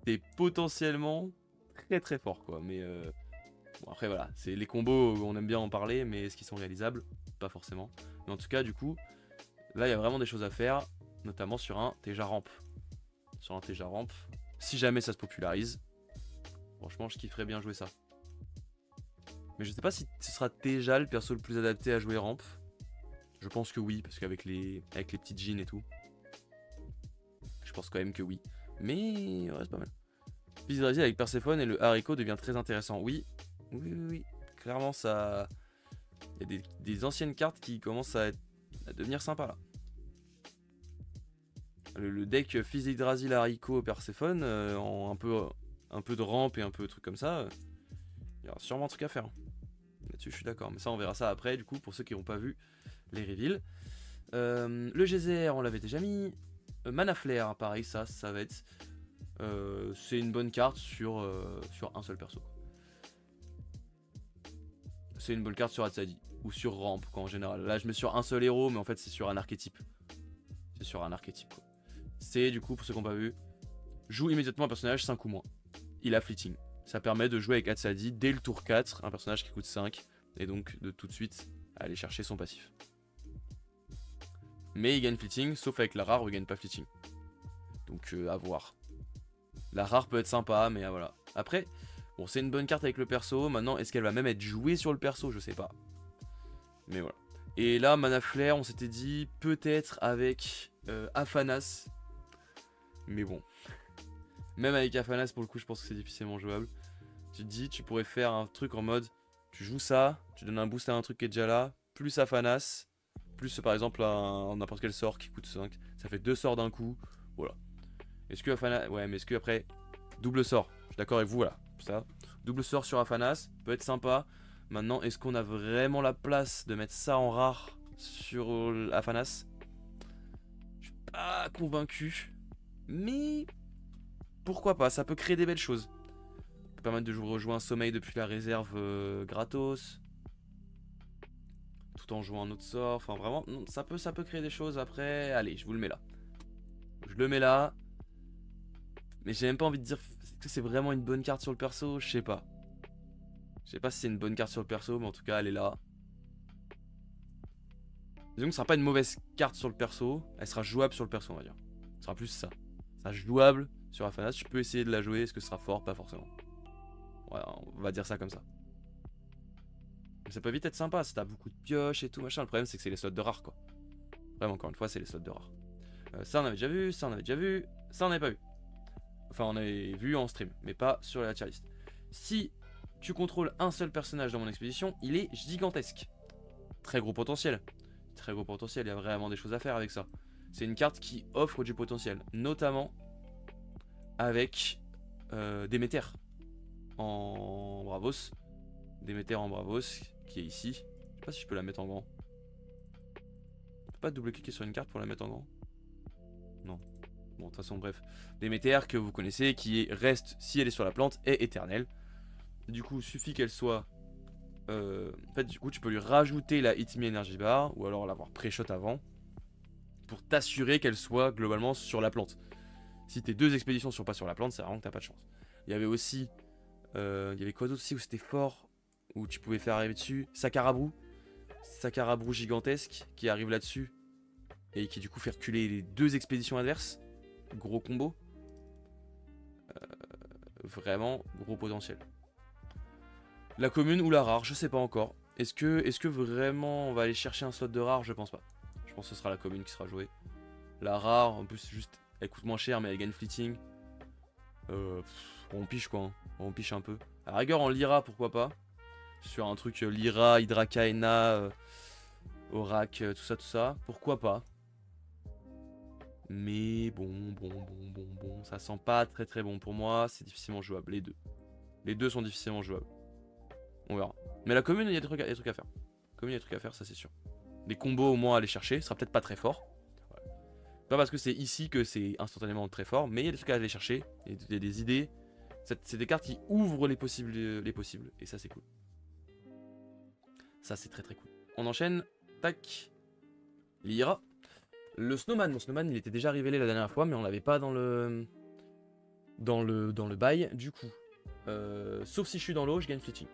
C'est potentiellement très très fort, quoi. Mais bon, après, voilà. C'est les combos, on aime bien en parler, mais est-ce qu'ils sont réalisables? Pas forcément. Mais en tout cas, du coup, là, il y a vraiment des choses à faire, notamment sur un Teja Ramp. Sur un Teja Ramp, si jamais ça se popularise, franchement, je kifferais bien jouer ça. Mais je sais pas si ce sera déjà le perso le plus adapté à jouer ramp. Je pense que oui, parce qu'avec les petites jeans et tout. Je pense quand même que oui. Mais ouais, c'est pas mal. Fils d'Yggdrasil avec Perséphone et le haricot devient très intéressant. Oui, oui. Clairement, ça. Il y a des anciennes cartes qui commencent à devenir sympa là. Le deck Fils d'Yggdrasil, haricot, Perséphone, en un peu de ramp et un peu de trucs comme ça, il y aura sûrement un truc à faire. Là-dessus, je suis d'accord. Mais ça, on verra ça après, du coup, pour ceux qui n'ont pas vu les reveals. Le Geyser, on l'avait déjà mis. Mana Flare, pareil, ça va être. C'est une bonne carte sur un seul perso. C'est une bonne carte sur Hatsadi. Ou sur Ramp, quoi, en général. Là, je mets sur un seul héros, mais en fait, c'est sur un archétype. C'est sur un archétype, quoi. C'est, du coup, pour ceux qui n'ont pas vu, joue immédiatement un personnage 5 ou moins. Il a Fleeting. Ça permet de jouer avec Hatsadi dès le tour 4, un personnage qui coûte 5, et donc de tout de suite aller chercher son passif. Mais il gagne Fleeting, sauf avec la rare où il gagne pas Fleeting. Donc à voir. La rare peut être sympa, mais voilà. Après, bon, c'est une bonne carte avec le perso. Maintenant, est-ce qu'elle va même être jouée sur le perso? Je sais pas. Mais voilà. Et là, Mana Flare, on s'était dit peut-être avec Afanas. Mais bon. Même avec Afanas, pour le coup, je pense que c'est difficilement jouable. Tu te dis, tu pourrais faire un truc en mode, tu joues ça, tu donnes un boost à un truc qui est déjà là, plus Afanas, plus par exemple n'importe quel sort qui coûte 5. Ça fait 2 sorts d'un coup, voilà. Est-ce que Afanas, ouais, mais est-ce que après, double sort, je suis d'accord avec vous, voilà, ça. Double sort sur Afanas, peut être sympa. Maintenant, est-ce qu'on a vraiment la place de mettre ça en rare sur Afanas? Je suis pas convaincu, mais pourquoi pas, ça peut créer des belles choses. Ça peut permettre de rejouer un sommeil depuis la réserve gratos. Tout en jouant un autre sort. Enfin vraiment, ça peut créer des choses après. Allez, je vous le mets là. Je le mets là. Mais j'ai même pas envie de dire que c'est vraiment une bonne carte sur le perso. Je sais pas. Je sais pas si c'est une bonne carte sur le perso, mais en tout cas, elle est là. Disons que ce sera pas une mauvaise carte sur le perso. Elle sera jouable sur le perso, on va dire. Ce sera plus ça. Ça sera jouable sur Afanas. Tu peux essayer de la jouer. Est-ce que ce sera fort? Pas forcément. Ouais, on va dire ça comme ça. Mais ça peut vite être sympa si t'as beaucoup de pioches et tout machin. Le problème c'est que c'est les slots de rare quoi. Vraiment encore une fois c'est les slots de rare. Ça on avait déjà vu, ça on avait déjà vu, ça on n'avait pas vu. Enfin on avait vu en stream, mais pas sur la tier list. Si tu contrôles un seul personnage dans mon expédition, il est gigantesque. Très gros potentiel. Très gros potentiel, il y a vraiment des choses à faire avec ça. C'est une carte qui offre du potentiel. Notamment avec Déméter en Bravos. Déméter en Bravos qui est ici. Je sais pas si je peux la mettre en grand. Je peux pas double-cliquer sur une carte pour la mettre en grand? Non. Bon, de toute façon, bref. Déméter que vous connaissez, reste, si elle est sur la plante, est éternelle. Du coup, suffit qu'elle soit... en fait, du coup, tu peux lui rajouter la Hit Me Energy Bar, ou alors l'avoir pré-shot avant, pour t'assurer qu'elle soit globalement sur la plante. Si tes 2 expéditions sont pas sur la plante, c'est vraiment que t'as pas de chance. Il y avait aussi... il y avait quoi d'autre aussi où c'était fort, où tu pouvais faire arriver dessus? Sakarabrou. Sakarabrou gigantesque qui arrive là-dessus et qui du coup fait reculer les 2 expéditions adverses. Gros combo. Vraiment gros potentiel. La commune ou la rare, je sais pas encore. Est-ce que vraiment on va aller chercher un slot de rare? Je pense pas. Je pense que ce sera la commune qui sera jouée. La rare, en plus, juste, elle coûte moins cher, mais elle gagne fleeting. On piche quoi, hein. On piche un peu. À la rigueur, en Lyra, pourquoi pas. Sur un truc Lyra, Hydra Kaena, Orac, tout ça. Pourquoi pas. Mais bon. Ça sent pas très bon pour moi. C'est difficilement jouable, les deux. Les deux sont difficilement jouables. On verra. Mais la commune, il y a des trucs à faire. Commune, il y a des trucs à faire, ça c'est sûr. Des combos au moins à aller chercher. Ce sera peut-être pas très fort. Ouais. Pas parce que c'est ici que c'est instantanément très fort. Mais il y a des trucs à aller chercher. Il y a des idées. C'est des cartes qui ouvrent les possibles. Et ça c'est cool. Ça c'est très cool. On enchaîne. Tac. Lyra. Le Snowman. Mon Snowman il était déjà révélé la dernière fois. Mais on l'avait pas dans le bail. Du coup. Sauf si je suis dans l'eau, je gagne fleeting.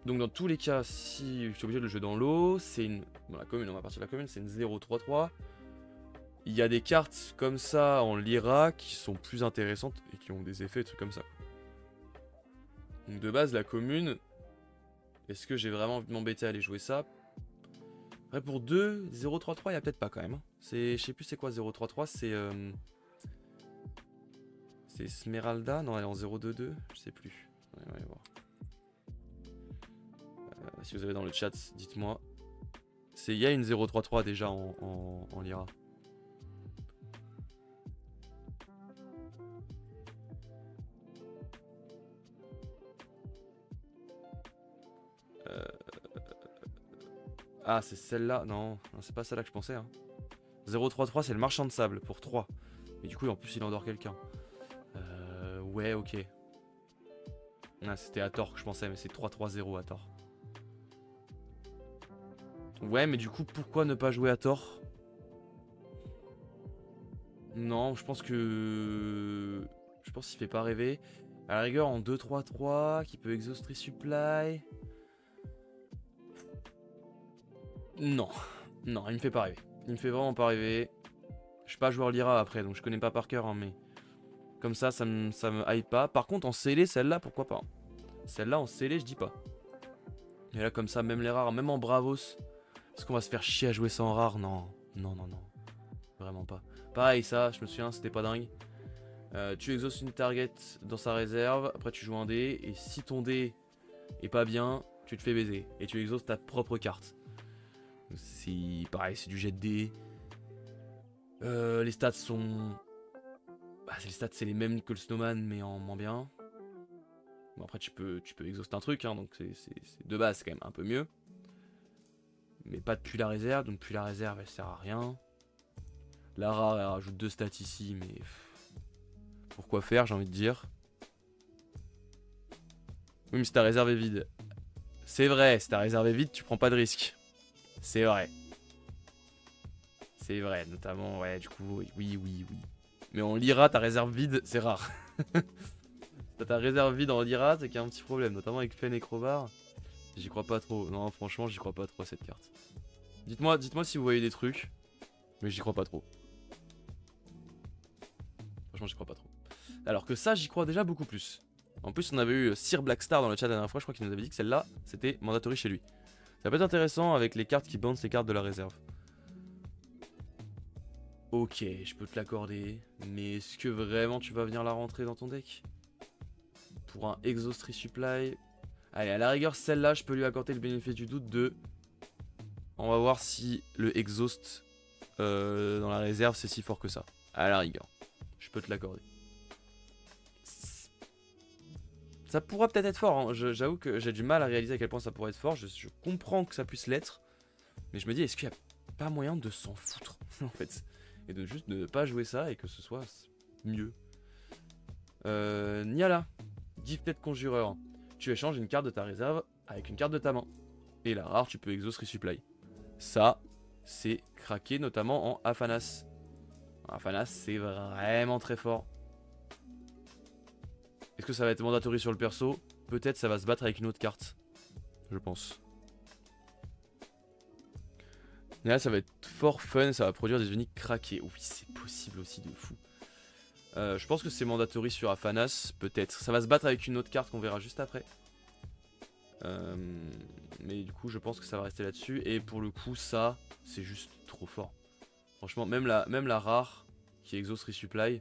Donc dans tous les cas, si je suis obligé de le jouer dans l'eau, c'est une... Dans la commune, on va partir de la commune, c'est une 0-3-3. Il y a des cartes comme ça en Lyra qui sont plus intéressantes et qui ont des effets, des trucs comme ça. Donc de base, la commune, est-ce que j'ai vraiment envie de m'embêter à aller jouer ça? Après pour 2, 0-3-3, il n'y a peut-être pas quand même. Je sais plus c'est quoi 0-3-3, c'est... C'est Smeralda? Non, elle est en 0-2-2, je sais plus. On va aller voir. Si vous avez dans le chat, dites-moi. Il y a une 0-3-3 déjà en Lyra. Ah, c'est celle-là. Non, c'est pas celle-là que je pensais. Hein. 0-3-3, c'est le marchand de sable pour 3. Et du coup, en plus, il endort quelqu'un. Ouais, ok. Ah, c'était à tort que je pensais, mais c'est 3-3-0 à tort. Ouais, mais du coup, pourquoi ne pas jouer à tort? Non, je pense que... Je pense qu'il fait pas rêver. À la rigueur, en 2-3-3, qui peut exhaust resupply. Non. Non, il me fait pas rêver. Il me fait vraiment pas rêver. Je suis pas joueur Lyra après, donc je connais pas par cœur, hein, mais... Comme ça me hype pas. Par contre, en scellé, celle-là, pourquoi pas. Celle-là, en scellé, je dis pas. Et là, comme ça, même les rares, même en Bravos. Est-ce qu'on va se faire chier à jouer ça en rare? Non. Non. Vraiment pas. Pareil, ça, je me souviens, c'était pas dingue. Tu exhaustes une target dans sa réserve. Après, tu joues un dé. Et si ton dé est pas bien, tu te fais baiser. Et tu exhaustes ta propre carte. C'est pareil, c'est du jet de dé. Les stats sont... Bah, les stats, c'est les mêmes que le Snowman, mais en moins bien. Bon, après, tu peux exhauster un truc, hein, donc c'est de base, c'est quand même un peu mieux. Mais pas depuis la réserve, donc depuis la réserve, elle sert à rien. La rare, elle rajoute 2 stats ici, mais... Pourquoi faire, j'ai envie de dire. Oui, mais si ta réserve est vide. C'est vrai, si ta réserve est vide, tu prends pas de risque. C'est vrai. C'est vrai, notamment, ouais, du coup, oui. Mais en Lyra, ta réserve vide, c'est rare. T'as ta réserve vide en Lyra, c'est qu'il y a un petit problème, notamment avec Fen et Crowbar. J'y crois pas trop. Non, franchement, j'y crois pas trop à cette carte. Dites-moi si vous voyez des trucs. Mais j'y crois pas trop. Franchement, j'y crois pas trop. Alors que ça, j'y crois déjà beaucoup plus. En plus, on avait eu Sir Blackstar dans le chat la dernière fois. Je crois qu'il nous avait dit que celle-là, c'était mandatory chez lui. Ça peut être intéressant avec les cartes qui bounce les cartes de la réserve. Ok, je peux te l'accorder. Mais est-ce que vraiment tu vas venir la rentrer dans ton deck? Pour un Exhaust Resupply. Allez, à la rigueur, celle-là, je peux lui accorder le bénéfice du doute de... On va voir si le Exhaust dans la réserve, c'est si fort que ça. À la rigueur. Je peux te l'accorder. Ça pourra peut-être être fort. Hein. J'avoue que j'ai du mal à réaliser à quel point ça pourrait être fort. Je comprends que ça puisse l'être. Mais je me dis, est-ce qu'il n'y a pas moyen de s'en foutre en fait? Et de juste ne pas jouer ça et que ce soit mieux. Niala. Gifted Conjureur. Tu échanges une carte de ta réserve avec une carte de ta main. Et la rare, tu peux exhaust resupply. Ça, c'est craqué notamment en Afanas. Afanas, c'est vraiment très fort. Est-ce que ça va être mandatory sur le perso? Peut-être ça va se battre avec une autre carte. Je pense. Et là, ça va être fort fun. Ça va produire des uniques craqués. Oui, c'est possible aussi de fou. Je pense que c'est mandatory sur Afanas, peut-être. Ça va se battre avec une autre carte qu'on verra juste après. Mais du coup, je pense que ça va rester là-dessus. Et pour le coup, ça, c'est juste trop fort. Franchement, même la rare, qui est Exhaust Resupply,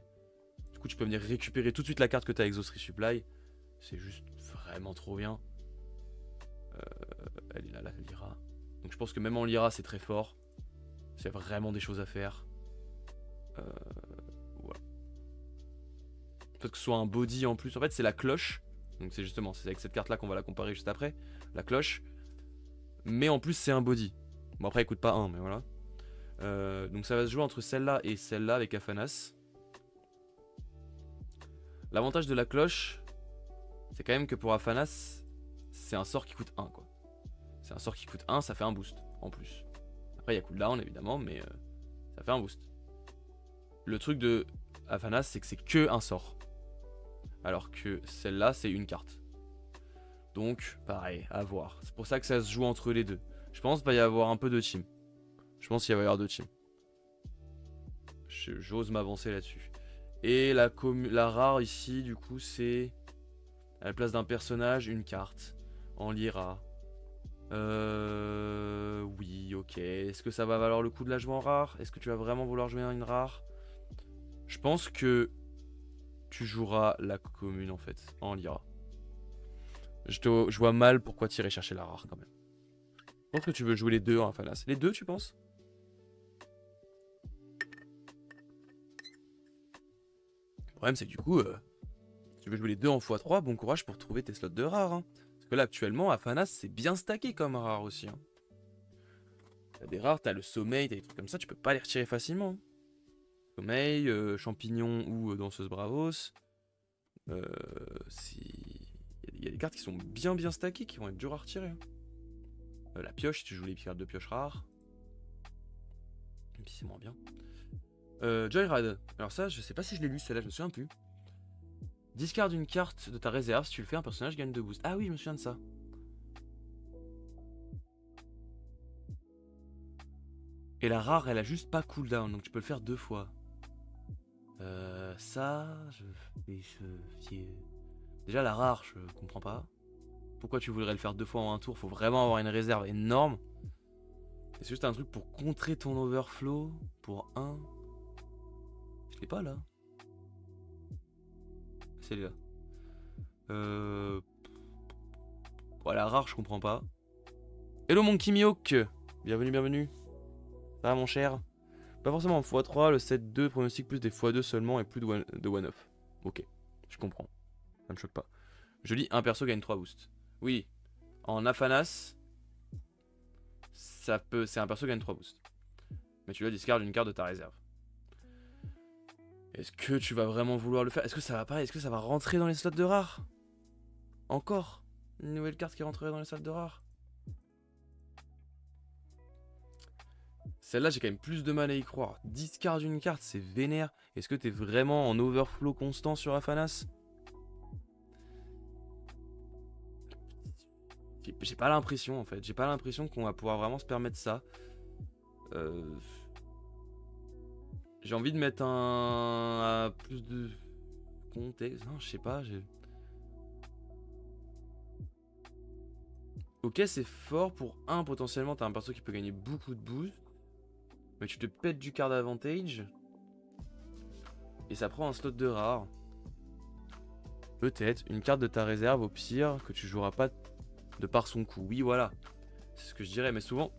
du coup, tu peux venir récupérer tout de suite la carte que tu as Exhaust Resupply. C'est juste vraiment trop bien. Elle est là, la Lyra. Donc je pense que même en Lyra, c'est très fort. C'est vraiment des choses à faire. Voilà. Peut-être que ce soit un body en plus. En fait, c'est la cloche. Donc c'est justement, c'est avec cette carte-là qu'on va la comparer juste après. La cloche. Mais en plus, c'est un body. Bon, après, elle coûte pas 1, mais voilà. Donc ça va se jouer entre celle-là et celle-là avec Afanas. L'avantage de la cloche, c'est quand même que pour Afanas, c'est un sort qui coûte 1, quoi. C'est un sort qui coûte 1, ça fait un boost en plus. Après, il y a cooldown évidemment, mais ça fait un boost. Le truc de Afanas, c'est que c'est que un sort. Alors que celle-là, c'est une carte. Donc, pareil, à voir. C'est pour ça que ça se joue entre les deux. Je pense qu'il va y avoir un peu de team. Je pense qu'il va y avoir deux teams. J'ose m'avancer là-dessus. Et la rare ici, du coup, c'est à la place d'un personnage, une carte. En Lyra. Oui, ok. Est-ce que ça va valoir le coup de la jouer en rare? Est-ce que tu vas vraiment vouloir jouer une rare? Je pense que tu joueras la commune en fait, en Lyra. Je vois mal pourquoi tu irais chercher la rare quand même. Je pense que tu veux jouer les deux en Afanas. Les deux, tu penses? Le problème, c'est que du coup, tu veux jouer les deux en x3, bon courage pour trouver tes slots de rare. Hein. Parce que là, actuellement, Afanas, c'est bien stacké comme rare aussi. Hein. T'as des rares, t'as le sommeil, t'as des trucs comme ça, tu peux pas les retirer facilement. Sommeil, champignon ou danseuse bravos. Il y a des cartes qui sont bien stackées, qui vont être dures à retirer. Hein. La pioche, si tu joues les cartes de pioche rares. Et puis c'est moins bien. Joyride. Alors ça, je sais pas si je l'ai lu, celle-là, je me souviens plus. Discard une carte de ta réserve, si tu le fais, un personnage gagne 2 boosts. Ah oui, je me souviens de ça. Et la rare, elle a juste pas cooldown, donc tu peux le faire 2 fois. Ça, déjà la rare, je comprends pas. Pourquoi tu voudrais le faire 2 fois en un tour? Faut vraiment avoir une réserve énorme. C'est juste un truc pour contrer ton overflow pour 1. Je l'ai pas là. C'est là. Voilà, rare, je comprends pas. Hello Monkey Mihawk. Bienvenue. Ça va mon cher? Pas forcément en x3, le 7-2 pronostic plus des x2 seulement et plus de one-off. Ok, je comprends. Ça me choque pas. Je lis un perso gagne 3 boosts. Oui, en Afanas, c'est un perso gagne 3 boosts. Mais tu dois discard une carte de ta réserve. Est-ce que tu vas vraiment vouloir le faire? Est-ce que ça va pas? Est-ce que ça va rentrer dans les slots de rare? Encore une nouvelle carte qui rentrerait dans les slots de rare? Celle-là, j'ai quand même plus de mal à y croire. Discard une carte, c'est vénère. Est-ce que t'es vraiment en overflow constant sur Afanas? J'ai pas l'impression en fait. J'ai pas l'impression qu'on va pouvoir vraiment se permettre ça. J'ai envie de mettre un plus de contexte. Non, je sais pas. Ok, c'est fort pour 1 potentiellement. T'as un perso qui peut gagner beaucoup de boost. Mais tu te pètes du card advantage. Et ça prend un slot de rare. Peut-être une carte de ta réserve au pire que tu joueras pas de par son coup. Oui, voilà. C'est ce que je dirais. Mais souvent,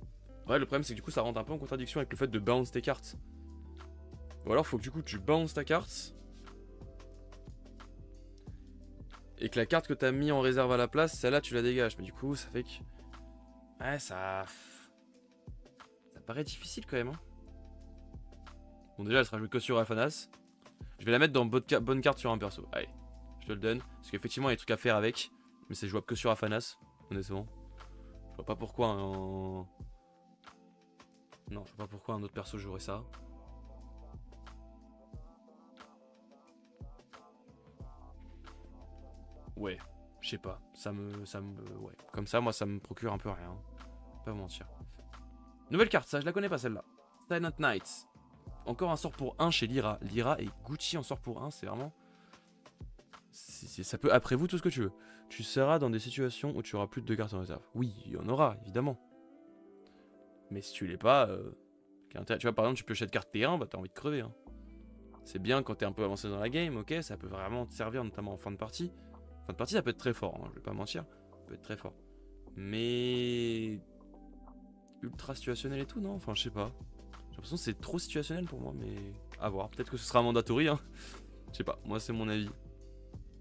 ouais, le problème c'est que du coup ça rentre un peu en contradiction avec le fait de bounce tes cartes. Ou alors faut que du coup tu bounce ta carte. Et que la carte que t'as mis en réserve à la place, celle-là tu la dégages. Mais du coup ça fait que... Ouais, ça paraît difficile quand même. Hein. Bon déjà elle sera jouée que sur Afanas. Je vais la mettre dans bonne carte sur un perso. Allez, je te le donne. Parce qu'effectivement il y a des trucs à faire avec. Mais c'est jouable que sur Afanas, honnêtement. Je vois pas pourquoi Non, je vois pas pourquoi un autre perso jouerait ça. Ouais, je sais pas. Ouais. Comme ça, moi, ça me procure un peu rien. Pas vous mentir. Nouvelle carte, ça, je la connais pas celle-là. Silent Knights. Encore un sort pour 1 chez Lyra. Lyra et Gucci en sort pour 1, c'est vraiment... ça peut après vous tout ce que tu veux. Tu seras dans des situations où tu auras plus de 2 cartes en réserve. Oui, il y en aura, évidemment. Mais si tu l'es pas... tu vois, par exemple, tu piochettes carte T1, bah t'as envie de crever. Hein. C'est bien quand t'es un peu avancé dans la game, ok, ça peut vraiment te servir, notamment en fin de partie. Fin de partie, ça peut être très fort, hein, je vais pas mentir. Ça peut être très fort. Mais... ultra situationnel et tout, non? Enfin, je sais pas. J'ai l'impression que c'est trop situationnel pour moi, mais... à voir. Peut-être que ce sera mandatory, hein. Je sais pas, moi c'est mon avis.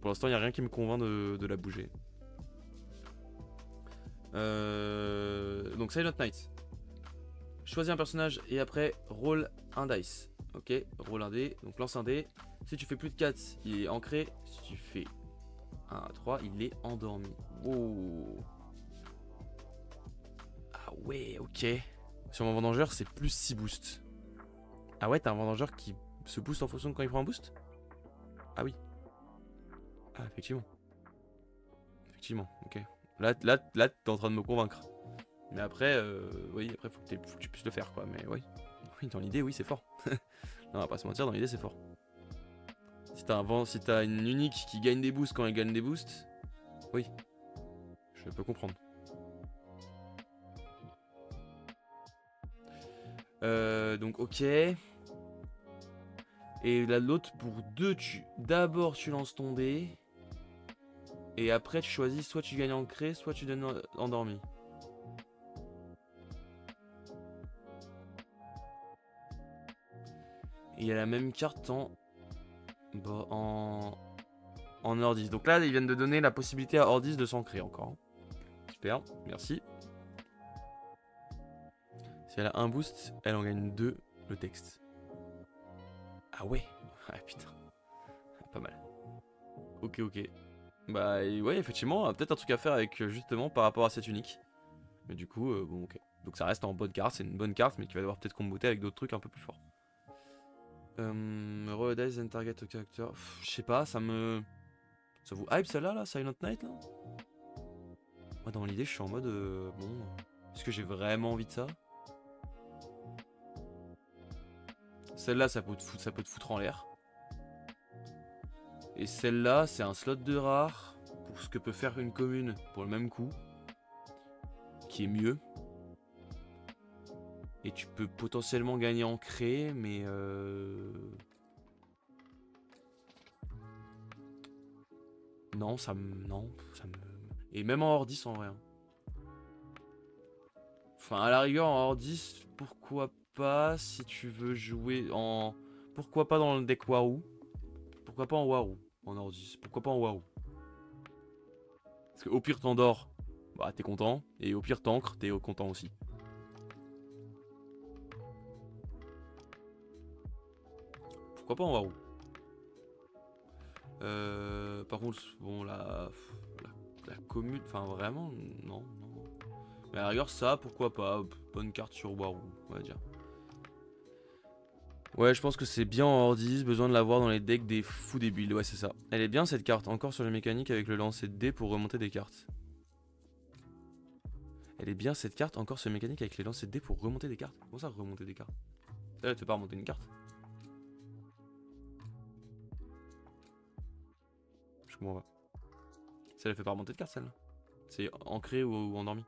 Pour l'instant, il n'y a rien qui me convainc de la bouger. Donc, Silent Night. Choisis un personnage et après, roll un dice. Ok, roll un dé. Donc, lance un dé. Si tu fais plus de 4, il est ancré. Si tu fais 1 à 3, il est endormi. Wow. Ah ouais, ok. Sur mon vendangeur, c'est plus 6 boosts. Ah ouais, t'as un vendangeur qui se booste en fonction de quand il prend un boost? Ah oui. Ah, effectivement. Effectivement, ok. Là t'es en train de me convaincre. Mais après, oui, après, faut que tu puisses le faire, quoi. Mais oui. Oui, dans l'idée, oui, c'est fort. Non, on va pas se mentir, dans l'idée, c'est fort. Si t'as une unique qui gagne des boosts quand elle gagne des boosts, oui. Je peux comprendre. Donc, ok. Et l'autre, pour 2, d'abord, tu lances ton dé. Et après, tu choisis soit tu gagnes ancré, soit tu donnes endormi. Et il y a la même carte en Ordis. Donc là, ils viennent de donner la possibilité à Ordis de s'ancrer encore. Super, merci. Si elle a un boost, elle en gagne 2, le texte. Ah ouais. Ah putain. Pas mal. Ok. Bah ouais, effectivement, peut-être un truc à faire avec justement par rapport à cette unique. Mais du coup, bon ok. Donc ça reste en bonne carte, c'est une bonne carte, mais qui va devoir peut-être comboter avec d'autres trucs un peu plus forts. Roll a dice and target a character. Je sais pas, ça vous hype celle-là, là, Silent Night, là? Moi, dans l'idée, je suis en mode... bon... Est-ce que j'ai vraiment envie de ça? Celle-là, ça peut te foutre en l'air. Et celle-là, c'est un slot de rare pour ce que peut faire une commune pour le même coup. Qui est mieux. Et tu peux potentiellement gagner en créer, mais... Non, ça me... Et même en hors 10 en vrai. Hein. Enfin, à la rigueur, en hors 10, pourquoi pas si tu veux jouer en... Pourquoi pas dans le deck Warou? Pourquoi pas en Warou? En hors 10, pourquoi pas en Warou? Parce qu'au pire t'endors, bah t'es content. Et au pire t'ancres, t'es content aussi. Pourquoi pas en Warou? Par contre, bon, la commune... Enfin, vraiment, non. Mais à la rigueur, ça, pourquoi pas? Bonne carte sur Warou, on va dire. Ouais, je pense que c'est bien en hors 10, besoin de l'avoir dans les decks des fous des builds, ouais c'est ça. Elle est bien cette carte, encore sur les mécaniques avec le lancer de dés pour remonter des cartes. Elle est bien cette carte, encore sur les mécaniques avec les lancers de dés pour remonter des cartes. Comment ça remonter des cartes? Elle te fait pas remonter une carte. Je comprends pas. Ça elle fait pas remonter de carte celle-là. C'est ancré ou endormi.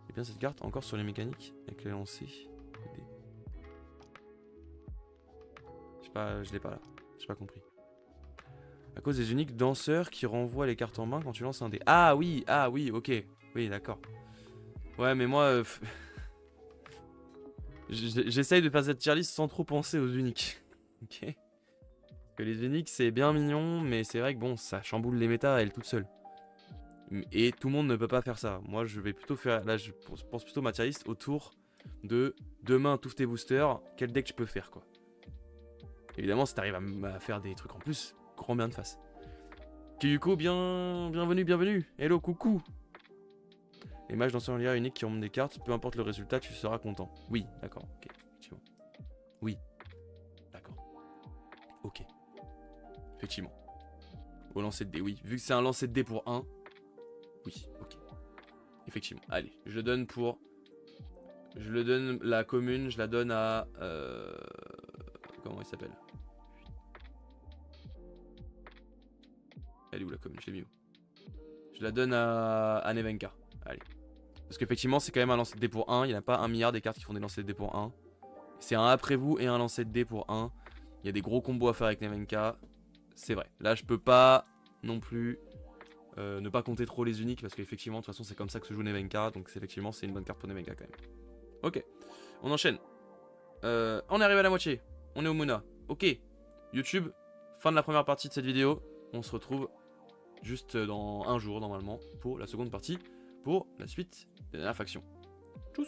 Elle est bien cette carte, encore sur les mécaniques avec les lancers de dés. Je l'ai pas là, j'ai pas compris. À cause des uniques danseurs qui renvoient les cartes en main quand tu lances un dé. Ah oui, ok. Oui, d'accord. Ouais, mais moi... j'essaye de faire cette tier list sans trop penser aux uniques. Ok. Parce que les uniques, c'est bien mignon, mais c'est vrai que bon, ça chamboule les méta elle toute seule. Et tout le monde ne peut pas faire ça. Moi, je vais plutôt faire... Là, je pense plutôt ma tier list autour de... Demain, tous tes boosters, quel deck tu peux faire, quoi. Évidemment, si t'arrives à faire des trucs en plus, grand bien de face. Kyuko, bienvenue. Hello, coucou. Les mages danseurs en lien unique qui remontent des cartes, peu importe le résultat, tu seras content. Oui, d'accord, ok, effectivement. Oui, d'accord. Ok. Effectivement. Au lancer de dés, oui. Vu que c'est un lancer de dés pour 1. Oui, ok. Effectivement. Allez, je le donne la commune, je la donne à comment il s'appelle? Elle est où la com? Je l'ai mis où? Je la donne à Nevenka. Allez. Parce qu'effectivement, c'est quand même un lancer de dés pour 1. Il n'y en a pas 1 milliard des cartes qui font des lancers de dés pour 1. C'est un après vous et un lancer de dés pour 1. Il y a des gros combos à faire avec Nevenka. C'est vrai. Là, je peux pas non plus ne pas compter trop les uniques. Parce qu'effectivement, de toute façon, c'est comme ça que se joue Nevenka. Donc, effectivement, c'est une bonne carte pour Nevenka quand même. Ok. On enchaîne. On est arrivé à la moitié. On est au Muna. Ok. YouTube, fin de la première partie de cette vidéo. On se retrouve juste dans un jour normalement pour la seconde partie, pour la suite de la faction. Tchuss.